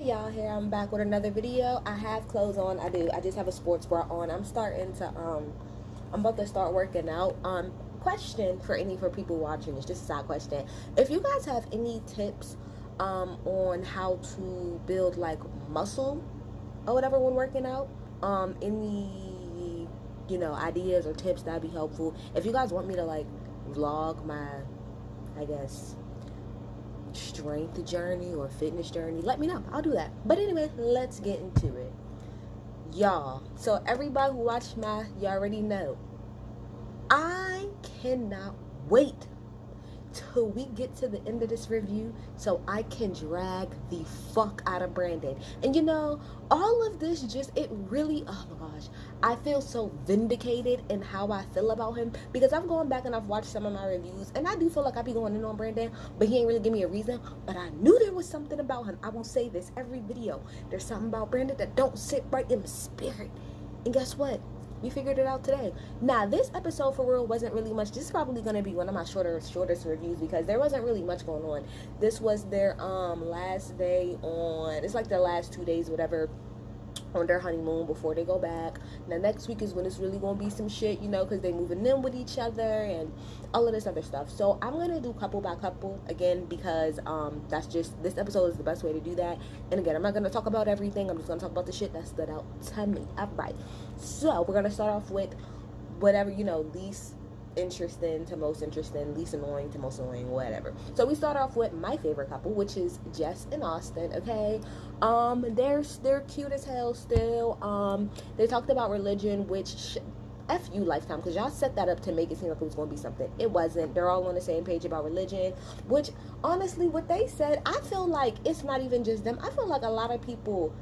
y'all, here I'm back with another video. I have clothes on. I just have a sports bra on. I'm about to start working out. Question for people watching, it's just a side question. If you guys have any tips on how to build like muscle or whatever when working out, any ideas or tips, that'd be helpful. If you guys want me to like vlog my, I guess, strength journey or fitness journey, let me know. I'll do that. But anyway, let's get into it, y'all. So everybody who watched you already know I cannot wait till we get to the end of this review so I can drag the fuck out of Brandon. And all of this it really, oh my gosh, I feel so vindicated in how I feel about him, because I've gone back and I've watched some of my reviews and I do feel like I be going in on Brandon, but he ain't really give me a reason. But I knew there was something about him. I will say this every video. There's something about Brandon that don't sit right in the spirit. And guess what? We figured it out today. Now, this episode for real wasn't really much. This is probably going to be one of my shortest reviews because there wasn't really much going on. This was their last day on, it's like their last 2 days, whatever, on their honeymoon before they go back. Now, next week is when it's really going to be some shit, because they moving in with each other and all of this other stuff. So I'm going to do couple by couple again, because that's just, this episode is the best way to do that. And again, I'm not going to talk about everything. I'm just going to talk about the shit that stood out to me. All right. So we're going to start off with whatever, least interesting to most interesting, least annoying to most annoying, whatever. So we start off with my favorite couple, which is Jess and Austin. Okay, they're cute as hell still. They talked about religion, which F you, Lifetime, because y'all set that up to make it seem like it was going to be something. It wasn't. They're all on the same page about religion, which honestly, what they said, I feel like it's not even just them. I feel like a lot of people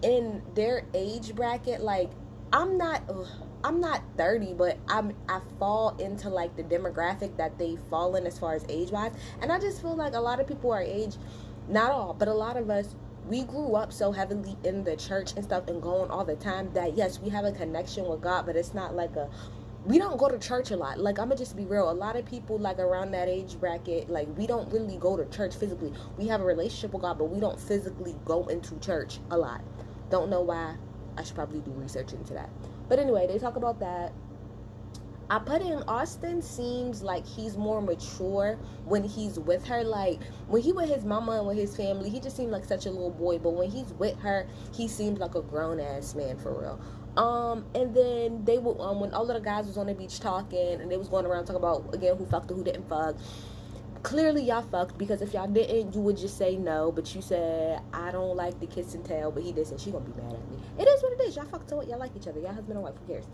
in their age bracket, like I'm not 30, but I fall into like the demographic that they fall in as far as age wise. And I just feel like a lot of people our age, not all, but a lot of us, we grew up so heavily in the church and stuff and going all the time that yes, we have a connection with God, but it's not like we don't go to church a lot. Like, I'm gonna just be real. A lot of people like around that age bracket, like we don't really go to church physically. We have a relationship with God, but we don't physically go into church a lot. Don't know why. I should probably do research into that. But anyway, they talk about that. I put in Austin seems like he's more mature when he's with her. Like, when he with his mama and with his family, he just seemed like such a little boy. But when he's with her, he seems like a grown-ass man for real. And then they would, when all of the guys was on the beach talking, and they was going around talking about, again, who fucked or who didn't fuck. Clearly y'all fucked, because if y'all didn't, you would just say no. But you said, I don't like the kiss and tell, but he did say she gonna be mad at me. It is what it is. Y'all fucked, so what? Y'all like each other. Y'all husband and wife. Who cares?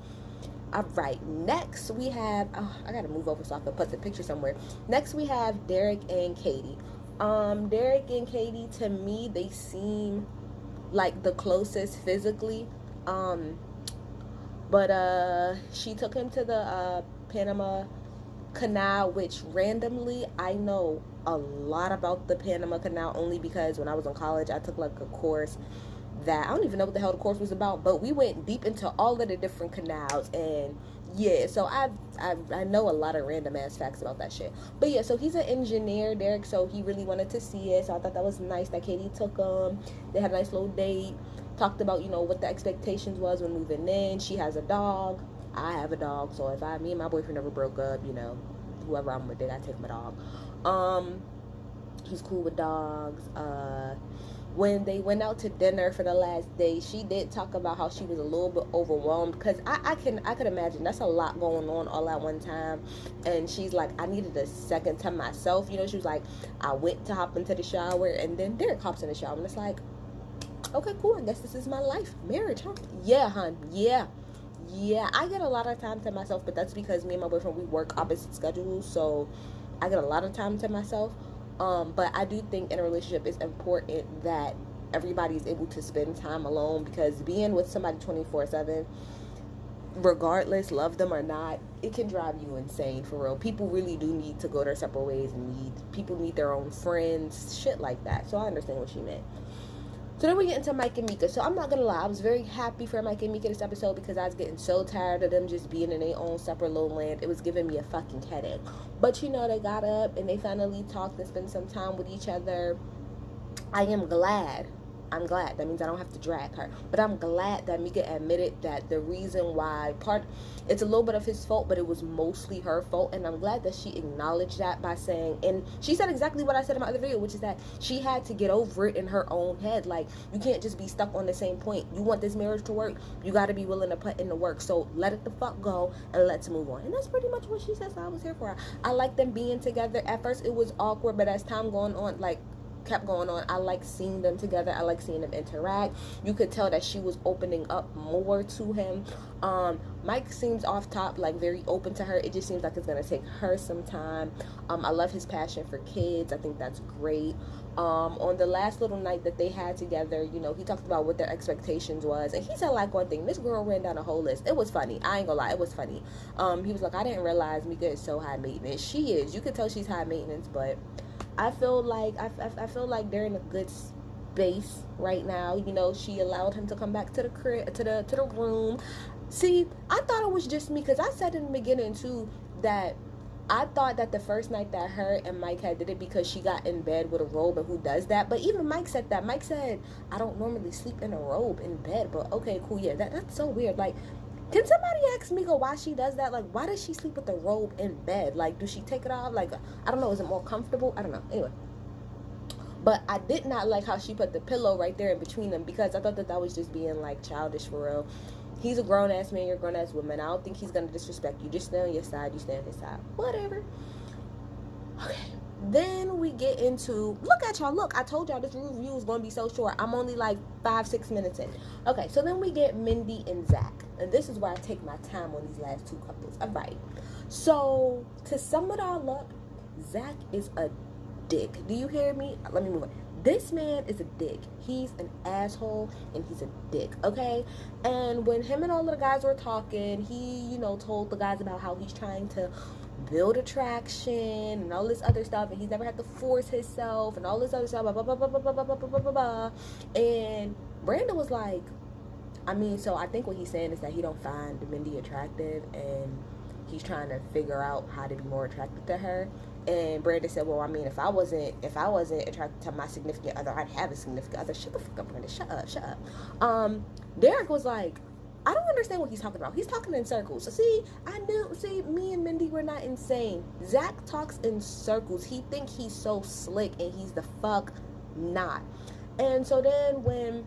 All right. Next we have, I gotta move over so I can put the picture somewhere. Next we have Derek and Katie. Derek and Katie, to me, they seem like the closest physically. But she took him to the Panama Canal, which randomly I know a lot about the Panama Canal only because when I was in college I took like a course that I don't even know what the hell the course was about, but we went deep into all of the different canals. And yeah, so I know a lot of random ass facts about that shit. But yeah, so he's an engineer, Derek, so he really wanted to see it, so I thought that was nice that Katie took him. They had a nice little date, talked about what the expectations was when moving in. She has a dog, I have a dog, so if me and my boyfriend ever broke up, whoever I'm with, they gotta take my dog. He's cool with dogs. When they went out to dinner for the last day, she did talk about how she was a little bit overwhelmed, because I could imagine that's a lot going on all at one time. And she's like, I needed a second to myself. She was like, I went to hop into the shower, and then Derek hops in the shower, and it's like, okay, cool, I guess this is my life. Marriage, huh? Yeah, hun. Yeah, I get a lot of time to myself, but that's because me and my boyfriend, we work opposite schedules, so I get a lot of time to myself. But I do think in a relationship it's important that everybody's able to spend time alone, because being with somebody 24/7, regardless, love them or not, it can drive you insane for real. People really do need to go their separate ways, and people need their own friends, shit like that. So I understand what she meant. So then we get into Mike and Mika. So I'm not gonna lie, I was very happy for Mike and Mika this episode, because I was getting so tired of them just being in their own separate little land. It was giving me a fucking headache. But they got up and they finally talked and spent some time with each other. I am glad. I'm glad. That means I don't have to drag her. But I'm glad that Mika admitted that the reason why it's a little bit of his fault, but it was mostly her fault. And I'm glad that she acknowledged that by saying, and she said exactly what I said in my other video, which is that she had to get over it in her own head. Like, you can't just be stuck on the same point. You want this marriage to work, you got to be willing to put in the work. So let it the fuck go and let's move on. And that's pretty much what she said. So I was here for her. I like them being together. At first it was awkward, but as time going on, like, kept going on, I like seeing them together. I like seeing them interact. You could tell that she was opening up more to him. Mike seems off top like very open to her. It just seems like it's gonna take her some time. I love his passion for kids. I think that's great. On the last little night that they had together, you know, he talked about what their expectations was, and he said like one thing. This girl ran down a whole list. It was funny. I ain't gonna lie, it was funny. He was like, I didn't realize Mika is so high maintenance. She is. You could tell she's high maintenance, but I feel like I feel like they're in a good space right now. You know, she allowed him to come back to the crib, to the room. See, I thought it was just me, because I said in the beginning too that I thought that the first night that her and Mike had did it because she got in bed with a robe, and who does that? But even Mike said that. Mike said, I don't normally sleep in a robe in bed, but okay, cool, yeah, that's so weird. Like, can somebody ask Mika why she does that? Like, why does she sleep with the robe in bed? Like, does she take it off? Like, I don't know. Is it more comfortable? I don't know. Anyway. But I did not like how she put the pillow right there in between them, because I thought that was just being, like, childish for real. He's a grown-ass man. You're a grown-ass woman. I don't think he's going to disrespect you. Just stay on your side. You stay on his side. Whatever. Okay. Then we get into, look at y'all, look, I told y'all this review is going to be so short. I'm only like 5-6 minutes in. Okay, so then we get Mindy and Zach, and this is where I take my time on these last two couples. All right, so to sum it all up, Zach is a dick. Do you hear me? Let me move on. This man is a dick. He's an asshole and he's a dick, okay? And when him and all of the guys were talking, he, you know, told the guys about how he's trying to build attraction and all this other stuff, and he's never had to force himself and all this other stuff, blah, blah, blah, blah, blah, blah, blah, blah, blah, blah. And Brandon was like, I mean, so I think what he's saying is that he don't find Mindy attractive, and he's trying to figure out how to be more attracted to her. And Brandon said, well, I mean, if I wasn't attracted to my significant other, I'd have a significant other. Shut the fuck up, Brandon. Shut up. Derek was like, I don't understand what he's talking about. He's talking in circles. So see, me and Mindy, we're not insane. Zach talks in circles. He think he's so slick, and he's the fuck not. And so then when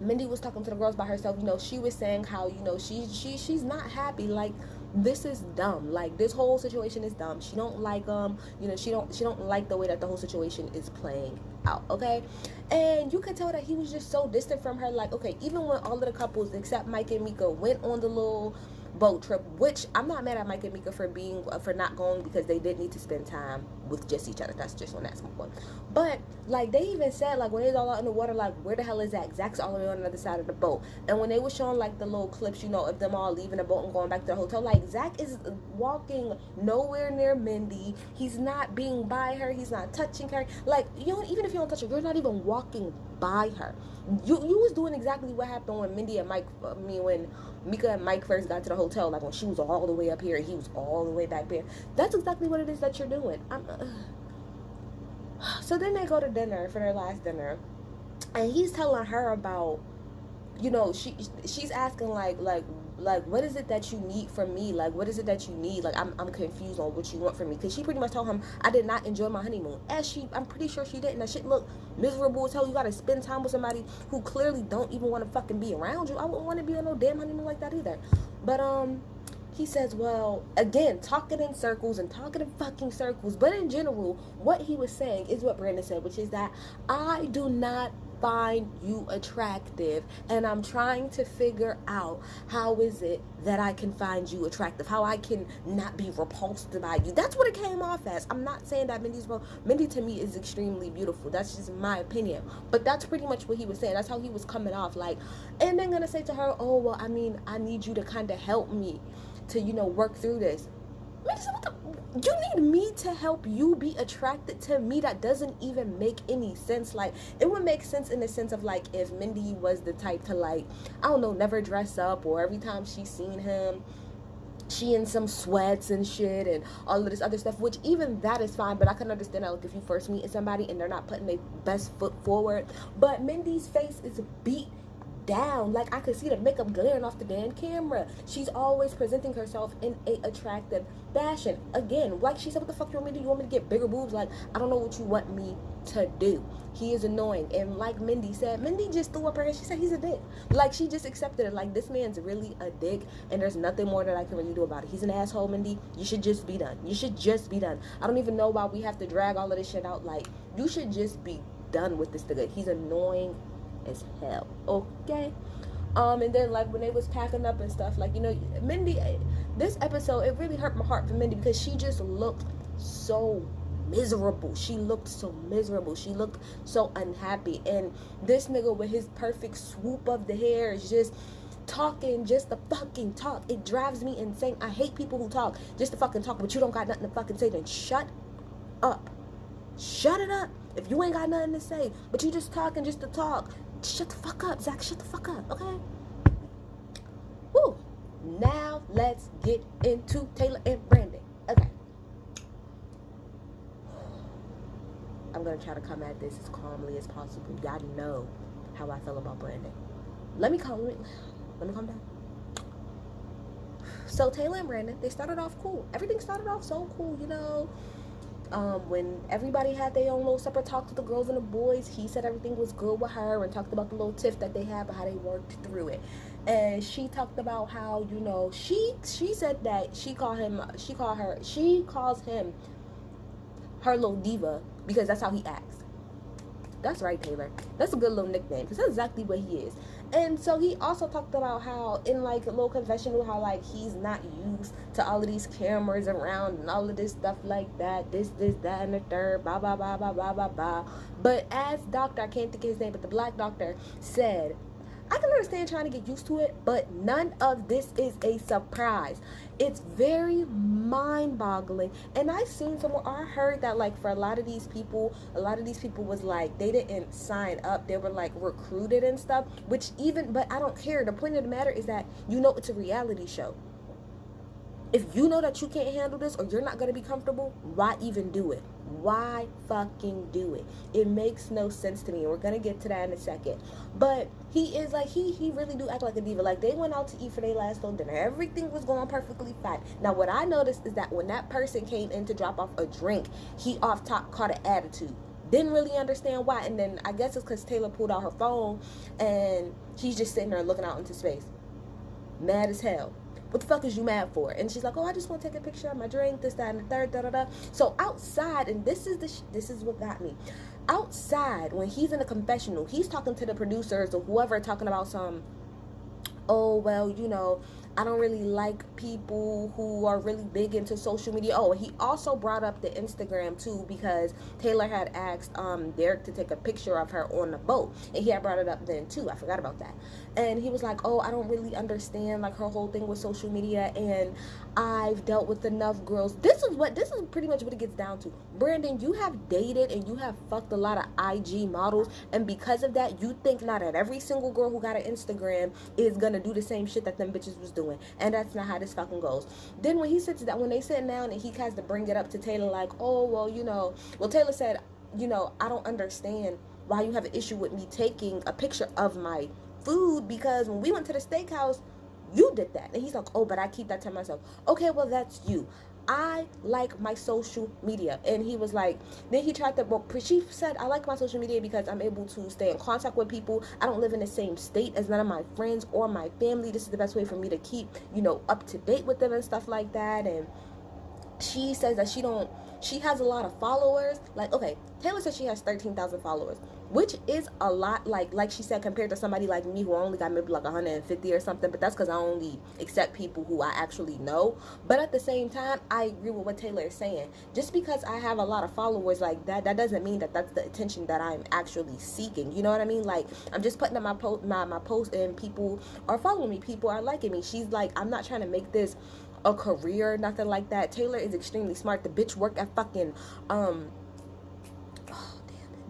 Mindy was talking to the girls by herself, you know, she was saying how, you know, she's not happy. Like, this is dumb. Like, this whole situation is dumb. She don't like you know, she don't like the way that the whole situation is playing out, okay? And you could tell that he was just so distant from her. Like, okay, even when all of the couples except Mike and Mika went on the little boat trip, which I'm not mad at Mike and Mika for not going, because they did need to spend time with just each other. That's just on that small point. But like, they even said, like, when they was all out in the water, like, where the hell is Zach? Zach's all the way on the other side of the boat. And when they were showing like the little clips, you know, of them all leaving the boat and going back to the hotel, like, Zach is walking nowhere near Mindy. He's not being by her. He's not touching her. Like, you know, even if you don't touch her, you're not even walking by her. You was doing exactly what happened when Mindy and Mike, when Mika and Mike first got to the hotel, like when she was all the way up here and he was all the way back there. That's exactly what it is that you're doing. So then they go to dinner for their last dinner, and he's telling her about, you know, she's asking like what is it that you need from me? Like, what is it that you need? Like, I'm confused on what you want from me, because she pretty much told him I did not enjoy my honeymoon. I'm pretty sure she didn't. That shit look miserable as hell. You gotta spend time with somebody who clearly don't even want to fucking be around you. I wouldn't want to be on no damn honeymoon like that either. But he says, well, again, talking in circles and talking in fucking circles. But in general, what he was saying is what Brandon said, which is that I do not find you attractive, and I'm trying to figure out how is it that I can find you attractive, how I can not be repulsed by you. That's what it came off as. I'm not saying that Mindy to me is extremely beautiful. That's just my opinion. But that's pretty much what he was saying. That's how he was coming off. Like, and then gonna say to her, oh, well, I mean, I need you to kind of help me to, you know, work through this. Mindy said, what the? You need me to help you be attracted to me? That doesn't even make any sense. Like, it would make sense in the sense of, like, if Mindy was the type to, like, I don't know, never dress up, or every time she's seen him, she in some sweats and shit and all of this other stuff, which even that is fine, but I can understand that, like, if you first meet somebody and they're not putting their best foot forward. But Mindy's face is beat down. Like, I could see the makeup glaring off the damn camera. She's always presenting herself in a attractive fashion. Again, like she said, what the fuck you want me to do? You want me to get bigger boobs? Like, I don't know what you want me to do. He is annoying. And like Mindy said, Mindy just threw up her head. She said he's a dick. Like, she just accepted it. Like, this man's really a dick, and there's nothing more that I can really do about it. He's an asshole, Mindy. You should just be done. You should just be done. I don't even know why we have to drag all of this shit out. Like, you should just be done with this nigga. He's annoying as hell. Okay. And then, like, when they was packing up and stuff, like, you know, Mindy, this episode, it really hurt my heart for Mindy because she just looked so miserable. She looked so miserable. She looked so unhappy. And this nigga with his perfect swoop of the hair is just talking just to fucking talk. It drives me insane. I hate people who talk just to fucking talk, but you don't got nothing to fucking say. Then shut up. Shut it up. If you ain't got nothing to say, but you just talking just to talk, shut the fuck up, Zach. Shut the fuck up, okay? Woo. Now let's get into Taylor and Brandon. Okay. I'm gonna try to come at this as calmly as possible. Y'all know how I feel about Brandon. Let me calm down. So Taylor and Brandon, they started off cool. Everything started off so cool, you know. When everybody had their own little separate talks with the girls and the boys, he said everything was good with her and talked about the little tiff that they had, but how they worked through it. And she talked about how, you know, she said that she calls him her little diva because that's how he acts. That's right, Taylor. That's a good little nickname because that's exactly what he is. And so he also talked about how, in like a little confessional, how like he's not used to all of these cameras around and all of this stuff like that. This, that, and the third, blah, blah, blah, blah, blah, blah, blah. But as Doctor, I can't think of his name, but the black doctor said, I can understand trying to get used to it, but none of this is a surprise. It's very mind-boggling. And I heard that, like, for a lot of these people was like, they didn't sign up. They were like recruited and stuff, but I don't care. The point of the matter is that, you know, it's a reality show. If you know that you can't handle this or you're not going to be comfortable, why even do it? Why fucking do it? It makes no sense to me. We're going to get to that in a second. But he is like, he really do act like a diva. Like, they went out to eat for their last little dinner. Everything was going perfectly fine. Now, what I noticed is that when that person came in to drop off a drink, he off top caught an attitude. Didn't really understand why. And then I guess it's because Taylor pulled out her phone and he's just sitting there looking out into space. Mad as hell. What the fuck is you mad for? And she's like, oh, I just want to take a picture of my drink, this, that, and the third, da-da-da. So outside, and this is what got me. Outside, when he's in a confessional, he's talking to the producers or whoever, talking about some, oh, well, you know, I don't really like people who are really big into social media. Oh, he also brought up the Instagram too, because Taylor had asked Derek to take a picture of her on the boat, and he had brought it up then too. I forgot about that. And he was like, oh, I don't really understand like her whole thing with social media, and I've dealt with enough girls. This is pretty much what it gets down to. Brandon, you have dated and you have fucked a lot of IG models, and because of that, you think now that every single girl who got an Instagram is gonna do the same shit that them bitches was doing, and that's not how this fucking goes. Then when they sit down and he has to bring it up to Taylor, like, oh, well, you know, Taylor said, you know, I don't understand why you have an issue with me taking a picture of my food, because when we went to the steakhouse, you did that. And he's like, oh, but I keep that to myself. Okay, well, that's you. I like my social media. And he was like, then he tried to, she said, I like my social media because I'm able to stay in contact with people. I don't live in the same state as none of my friends or my family. This is the best way for me to keep, you know, up to date with them and stuff like that. And she says that she has a lot of followers. Like, okay, Taylor says she has 13,000 followers, which is a lot, like she said, compared to somebody like me who only got maybe like 150 or something, but that's because I only accept people who I actually know. But at the same time, I agree with what Taylor is saying. Just because I have a lot of followers like that doesn't mean that that's the attention that I'm actually seeking. You know what I mean? Like, I'm just putting up my post and people are following me, people are liking me. She's like, I'm not trying to make this a career, nothing like that. Taylor is extremely smart. The bitch worked at fucking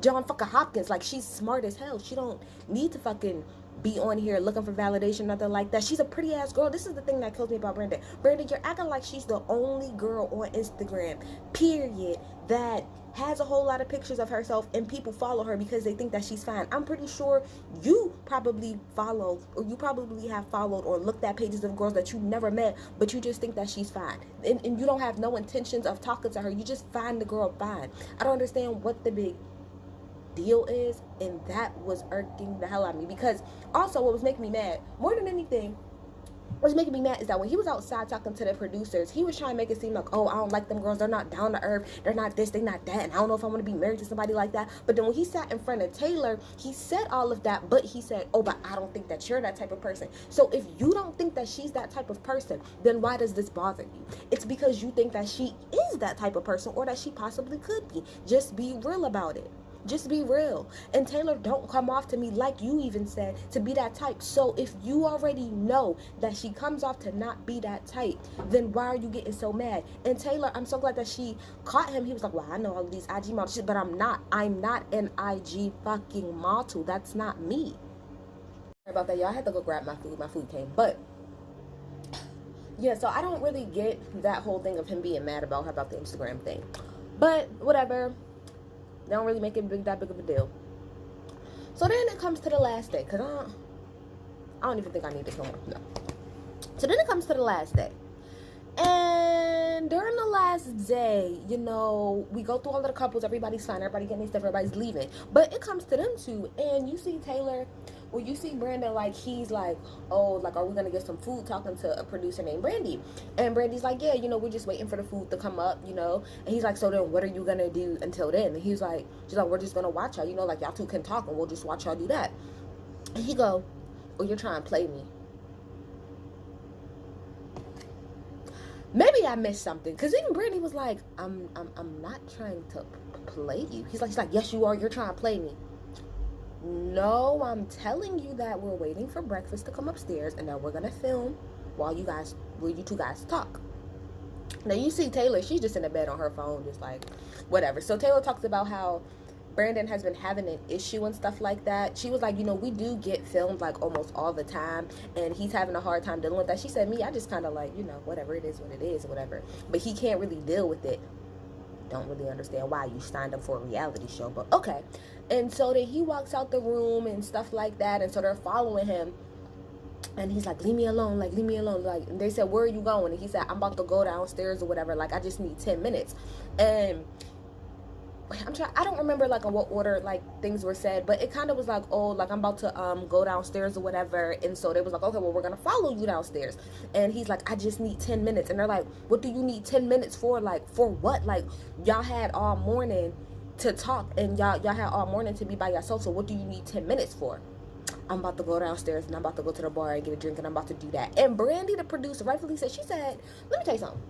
John fucking Hopkins. Like, she's smart as hell. She don't need to fucking be on here looking for validation, nothing like that. She's a pretty ass girl. This is the thing that kills me about Brandon. Brandon, you're acting like she's the only girl on Instagram, period, that has a whole lot of pictures of herself and people follow her because they think that she's fine. I'm pretty sure you probably follow, or you probably have followed or looked at pages of girls that you never met, but you just think that she's fine. And you don't have no intentions of talking to her. You just find the girl fine. I don't understand what the big deal is, and that was irking the hell out of me. Because also what was making me mad more than anything, what's making me mad is that when he was outside talking to the producers, he was trying to make it seem like, oh, I don't like them girls, they're not down to earth, they're not this, they're not that, and I don't know if I want to be married to somebody like that. But then when he sat in front of Taylor, he said all of that, but he said, oh, but I don't think that you're that type of person. So if you don't think that she's that type of person, then why does this bother you? It's because you think that she is that type of person, or that she possibly could be. Just be real about it. Just be real. And Taylor, don't come off to me, like you even said, to be that type. So if you already know that she comes off to not be that type, then why are you getting so mad? And Taylor, I'm so glad that she caught him. He was like, well, I know all of these IG models, but I'm not an IG fucking model. That's not me. Sorry about that, y'all. I had to go grab my food. My food came. But yeah, so I don't really get that whole thing of him being mad about her about the Instagram thing. But whatever. They don't really make it that big of a deal. So then it comes to the last day. Because I don't even think I need to come on. No. So then it comes to the last day. And during the last day, you know, we go through all of the couples. Everybody's fine. Everybody getting their stuff. Everybody's leaving. But it comes to them two. And you see Taylor, well, you see Brandon, like, he's like, oh, like, are we going to get some food, talking to a producer named Brandy. And Brandy's like, yeah, you know, we're just waiting for the food to come up, you know. And he's like, so then what are you going to do until then? And she's like, we're just going to watch y'all, you know, like, y'all two can talk and we'll just watch y'all do that. And he go, oh, you're trying to play me. Maybe I missed something, because even Brandy was like, I'm not trying to play you. He's like, yes, you are. You're trying to play me. No, I'm telling you that we're waiting for breakfast to come upstairs, and that we're gonna film while you two guys talk. Now you see Taylor, she's just in the bed on her phone, just like whatever. So Taylor talks about how Brandon has been having an issue and stuff like that. She was like, you know, we do get filmed like almost all the time, and he's having a hard time dealing with that. She said, me, I just kind of like, you know, whatever, it is what it is, whatever. But he can't really deal with it. Don't really understand why you signed up for a reality show, but okay. And so then he walks out the room and stuff like that, and so they're following him. And he's like, leave me alone, like, leave me alone. Like, and they said, where are you going? And he said, I'm about to go downstairs or whatever. Like, I just need 10 minutes. And I don't remember like in what order like things were said, but it kind of was like, oh, like, I'm about to go downstairs or whatever. And so they was like, okay, well, we're gonna follow you downstairs. And he's like, I just need 10 minutes. And they're like, what do you need 10 minutes for? Like, for what? Like, y'all had all morning to talk, and y'all had all morning to be by yourself, so what do you need 10 minutes for? I'm about to go downstairs, and I'm about to go to the bar and get a drink, and I'm about to do that. And Brandy, the producer, rightfully said, she said, let me tell you something.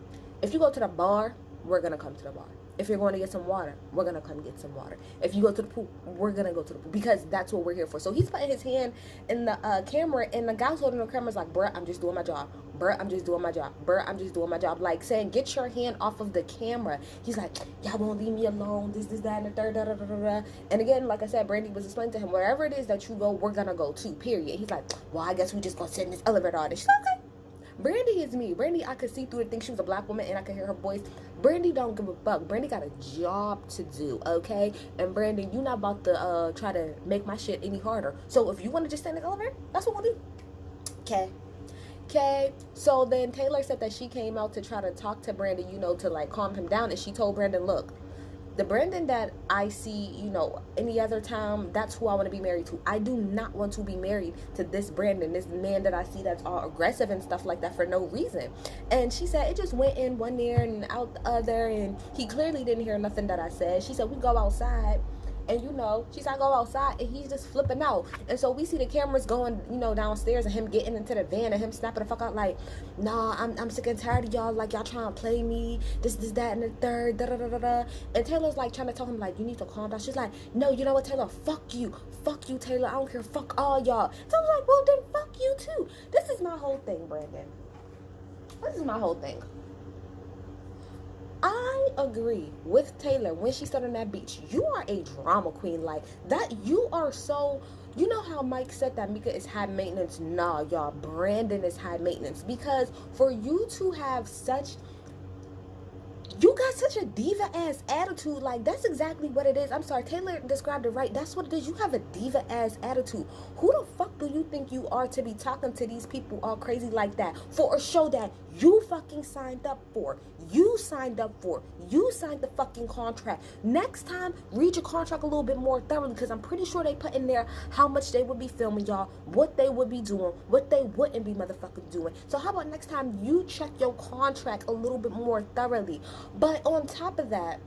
If you go to the bar, we're gonna come to the bar. If you're going to get some water, we're going to come get some water. If you go to the pool, we're going to go to the pool, because that's what we're here for. So he's putting his hand in the camera, and the guy's holding the camera's like, bruh, I'm just doing my job. Bruh, I'm just doing my job. Bruh, I'm just doing my job. Like, saying, get your hand off of the camera. He's like, y'all won't leave me alone. This, that, and the third, da, da, da, da, da. And again, like I said, Brandy was explaining to him, wherever it is that you go, we're going to go to, period. He's like, well, I guess we just going to sit in this elevator all day. She's like, okay. Brandy is me. Brandy, I could see through the thing. She was a black woman, and I could hear her voice. Brandy don't give a fuck. Brandy got a job to do, okay? And Brandon, you not about to try to make my shit any harder. So if you want to just stand in the elevator, that's what we'll do. Okay. So then Taylor said that she came out to try to talk to Brandon, you know, to like calm him down. And she told Brandon, look, the Brandon that I see, you know, any other time, that's who I want to be married to. I do not want to be married to this Brandon, this man that I see that's all aggressive and stuff like that for no reason. And she said it just went in one ear and out the other, and he clearly didn't hear nothing that I said. She said, we go outside. And, you know, she said, I go outside, and he's just flipping out. And so we see the cameras going, you know, downstairs, and him getting into the van, and him snapping the fuck out like, nah, I'm sick and tired of y'all. Like, y'all trying to play me. This, that, and the third, da-da-da-da-da. And Taylor's, like, trying to tell him, like, you need to calm down. She's like, no, you know what, Taylor? Fuck you. Fuck you, Taylor. I don't care. Fuck all y'all. So I'm like, well, then fuck you, too. This is my whole thing, Brandon. This is my whole thing. I agree with Taylor when she said on that beach, you are a drama queen. Like that, you are so. You know how Mike said that Mika is high maintenance? Nah, y'all, Brandon is high maintenance. Because for you to have such, you got such a diva ass attitude. Like that's exactly what it is. I'm sorry, Taylor described it right. That's what it is. You have a diva ass attitude. Who the fuck do you think you are to be talking to these people all crazy like that for a show that you fucking signed up for? You signed up for. You signed the fucking contract. Next time, read your contract a little bit more thoroughly, because I'm pretty sure they put in there how much they would be filming, y'all, what they would be doing, what they wouldn't be motherfucking doing. So how about next time you check your contract a little bit more thoroughly? But on top of that,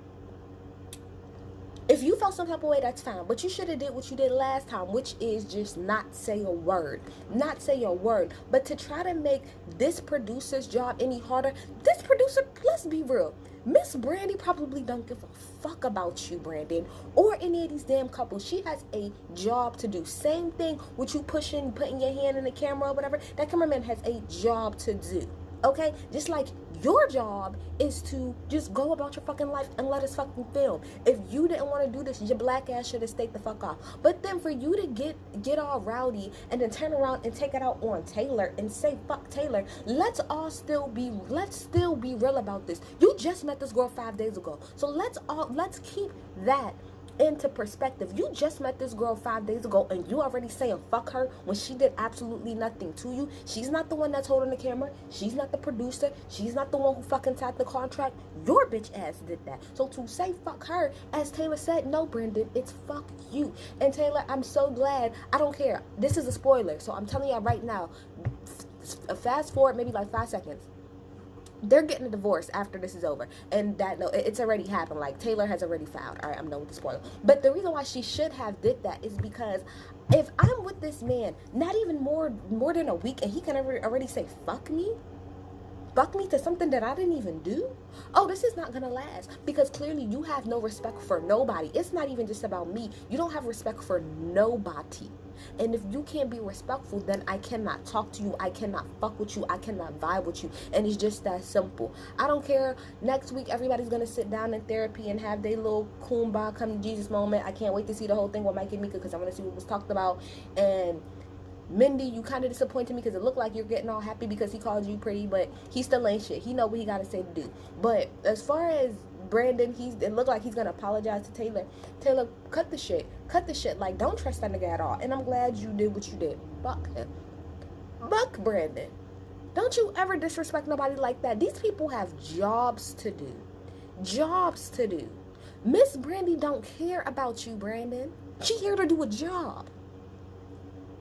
if you felt some type of way, that's fine. But you should have did what you did last time, which is just not say a word. Not say a word. But to try to make this producer's job any harder, this producer, let's be real, Miss Brandy probably don't give a fuck about you, Brandon, or any of these damn couples. She has a job to do. Same thing with you putting your hand in the camera or whatever. That cameraman has a job to do. Okay? Just like your job is to just go about your fucking life and let us fucking film. If you didn't want to do this, your black ass should have stayed the fuck off. But then for you to get all rowdy and then turn around and take it out on Taylor and say fuck Taylor, let's still be real about this. You just met this girl 5 days ago. So let's keep that into perspective. You just met this girl 5 days ago and you already saying fuck her when she did absolutely nothing to you. She's not the one that's holding the camera. She's not the producer. She's not the one who fucking signed the contract. Your bitch ass did that. So to say fuck her, as Taylor said, no, Brandon, it's fuck you. And Taylor, I'm so glad. I don't care. This is a spoiler, so I'm telling y'all right now, fast forward maybe like 5 seconds. They're getting a divorce after this is over, and that it's already happened. Like Taylor has already filed. All right, I'm done with the spoiler. But the reason why she should have did that is because if I'm with this man, not even more than a week, and he can already say fuck me to something that I didn't even do. Oh, this is not gonna last, because clearly you have no respect for nobody. It's not even just about me. You don't have respect for nobody. And if you can't be respectful, then I cannot talk to you. I cannot fuck with you. I cannot vibe with you. And it's just that simple. I don't care. Next week, everybody's going to sit down in therapy and have their little kumbaya come to Jesus moment. I can't wait to see the whole thing with Mike and Mika, because I want to see what was talked about. And Mindy, you kind of disappointed me because it looked like you're getting all happy because he called you pretty, but he still ain't shit. He know what he got to say to do. But as far as Brandon, it looked like he's gonna apologize to Taylor. Taylor, cut the shit. Like, don't trust that nigga at all. And I'm glad you did what you did. Fuck him. Fuck Brandon. Don't you ever disrespect nobody like that. These people have jobs to do. Miss Brandy don't care about you, Brandon. She here to do a job.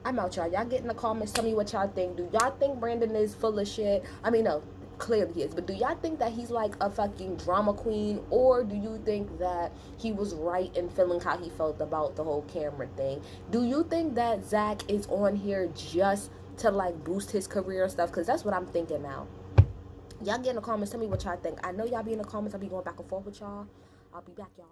I'm out, y'all. Y'all get in the comments. Tell me what y'all think. Do y'all think Brandon is full of shit? I mean, no. Clearly he is, but do y'all think that he's like a fucking drama queen, or do you think that he was right in feeling how he felt about the whole camera thing? Do you think that Zach is on here just to like boost his career and stuff? Because that's what I'm thinking now. Y'all get in the comments, tell me what y'all think. I know y'all be in the comments. I'll be going back and forth with y'all. I'll be back, y'all.